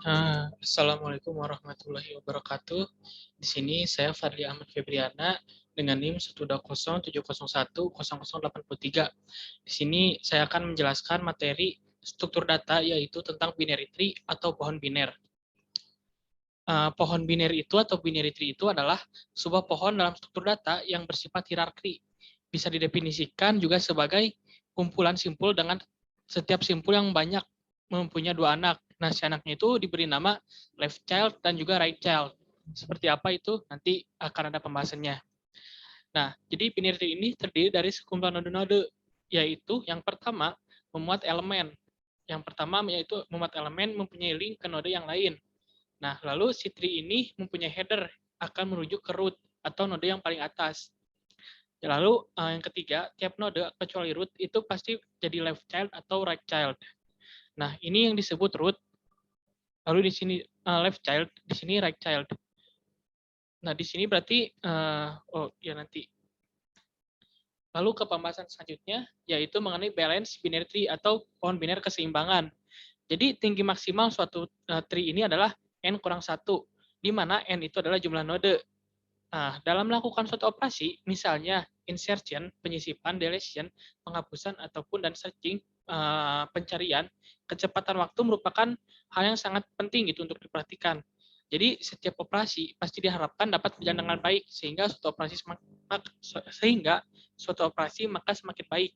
Assalamualaikum warahmatullahi wabarakatuh. Di sini saya Fadli Ahmad Febriana dengan NIM 12070100803. Di sini saya akan menjelaskan materi struktur data yaitu tentang binary tree atau pohon biner. Pohon biner itu atau binary tree itu adalah sebuah pohon dalam struktur data yang bersifat hierarki. Bisa didefinisikan juga sebagai kumpulan simpul dengan setiap simpul yang banyak mempunyai dua anak. Nah, si anaknya itu diberi nama left child dan juga right child. Seperti apa itu nanti akan ada pembahasannya. Nah, jadi binary tree ini terdiri dari sekumpulan node-node, yaitu yang pertama memuat elemen. Yang pertama yaitu memuat elemen mempunyai link ke node yang lain. Nah, lalu si tree ini mempunyai header akan merujuk ke root atau node yang paling atas. Lalu yang ketiga, tiap node kecuali root itu pasti jadi left child atau right child. Nah, ini yang disebut root. Lalu di sini left child, di sini right child. Nah, di sini berarti nanti. Lalu ke pembahasan selanjutnya yaitu mengenai balance binary tree atau pohon biner keseimbangan. Jadi tinggi maksimal suatu tree ini adalah n kurang 1, di mana n itu adalah jumlah node. Nah, dalam melakukan suatu operasi, misalnya insertion, penyisipan, deletion, penghapusan, ataupun dan searching, pencarian, kecepatan waktu merupakan hal yang sangat penting gitu untuk diperhatikan. Jadi setiap operasi pasti diharapkan dapat berjalan dengan baik sehingga suatu operasi maka semakin baik.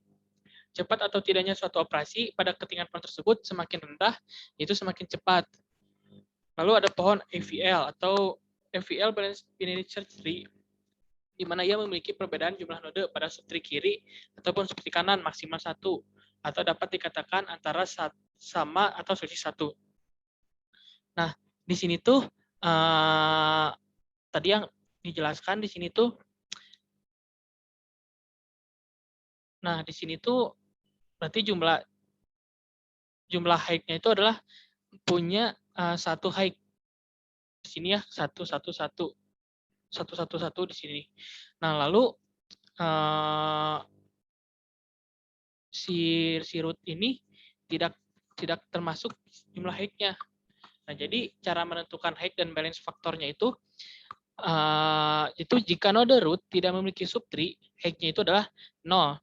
Cepat atau tidaknya suatu operasi pada ketinggian pohon tersebut semakin rendah, itu semakin cepat. Lalu ada pohon AVL atau AVL Binary Search Tree, di mana ia memiliki perbedaan jumlah node pada subtree kiri ataupun subtree kanan maksimal 1, atau dapat dikatakan antara sama atau selisih 1. Nah, di sini tuh tadi yang dijelaskan di sini tuh, nah di sini tuh berarti jumlah height-nya itu adalah punya satu height. Di sini ya, satu di sini. Nah, lalu si root ini tidak termasuk jumlah height-nya. Nah, jadi cara menentukan height dan balance faktornya itu jika node root tidak memiliki subtree, height-nya itu adalah 0.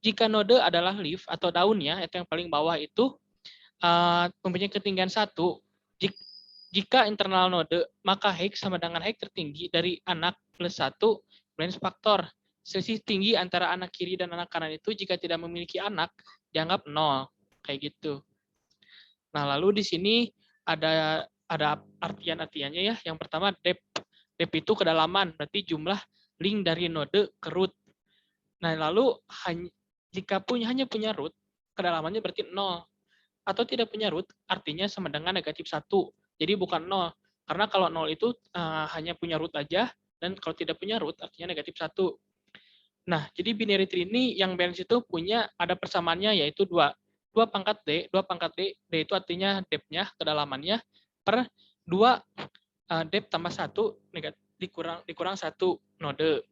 Jika node adalah leaf atau daunnya, itu yang paling bawah itu mempunyai ketinggian 1. Jika internal node, maka height sama dengan height tertinggi dari anak plus 1 balance faktor. Selisih tinggi antara anak kiri dan anak kanan itu jika tidak memiliki anak, dianggap 0. Kayak gitu. Nah, lalu di sini ada artian-artiannya ya. Yang pertama depth. Depth itu kedalaman, berarti jumlah link dari node ke root. Nah, lalu jika hanya punya root, kedalamannya berarti 0. Atau tidak punya root, artinya sama dengan negatif 1. Jadi bukan 0. Karena kalau 0 itu hanya punya root aja, dan kalau tidak punya root, artinya negatif 1. Nah, jadi binary tree ini yang balance itu punya ada persamaannya yaitu 2. 2 pangkat D, D itu artinya depth-nya, kedalamannya, per 2 depth tambah 1 dikurang 1 node.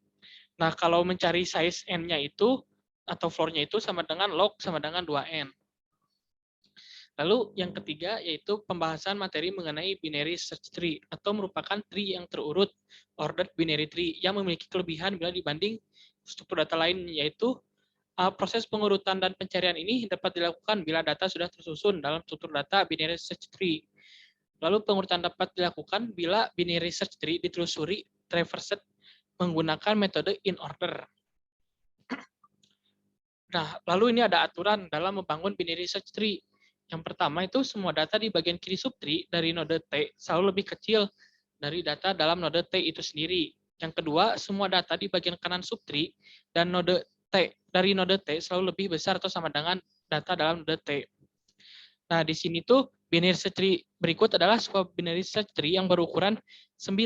Nah, kalau mencari size n-nya itu, atau floor-nya itu sama dengan log sama dengan 2n. Lalu yang ketiga yaitu pembahasan materi mengenai binary search tree atau merupakan tree yang terurut, ordered binary tree, yang memiliki kelebihan bila dibanding struktur data lain, yaitu proses pengurutan dan pencarian ini dapat dilakukan bila data sudah tersusun dalam struktur data binary search tree. Lalu pengurutan dapat dilakukan bila binary search tree ditelusuri traversed menggunakan metode in order. Nah, lalu ini ada aturan dalam membangun binary search tree. Yang pertama itu semua data di bagian kiri subtree dari node T selalu lebih kecil dari data dalam node T itu sendiri. Yang kedua, semua data di bagian kanan subtree dan node T dari node T selalu lebih besar atau sama dengan data dalam node T. Nah, di sini tuh binary search tree berikut adalah sebuah binary search tree yang berukuran 9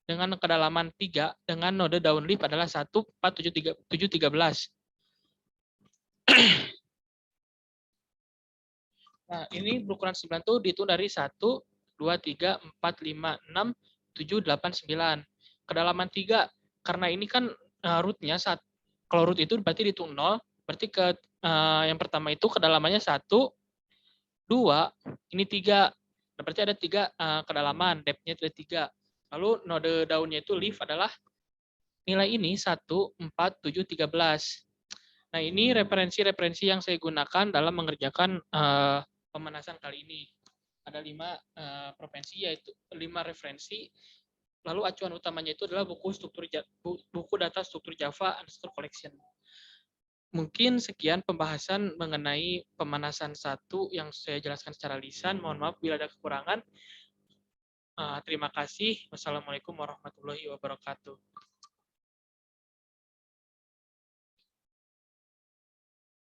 dengan kedalaman 3 dengan node downleaf adalah 1, 4, 7, 13. Nah, ini berukuran 9 tuh dihitung dari 1, 2, 3, 4, 5, 6, 7, 8, 9. Kedalaman 3, karena ini kan root-nya, kalau root itu berarti dihitung 0, berarti yang pertama itu kedalamannya 1, 2, ini 3. berarti ada 3 kedalaman, depth-nya ada 3. Lalu node daunnya itu leaf adalah nilai ini 1, 4, 7, 13. Nah, ini referensi-referensi yang saya gunakan dalam mengerjakan pemanasan kali ini. Ada 5 provinsi, yaitu 5 referensi. Lalu acuan utamanya itu adalah buku data struktur Java underscore collection. Mungkin sekian pembahasan mengenai pemanasan 1 yang saya jelaskan secara lisan. Mohon maaf bila ada kekurangan. Terima kasih. Wassalamualaikum warahmatullahi wabarakatuh.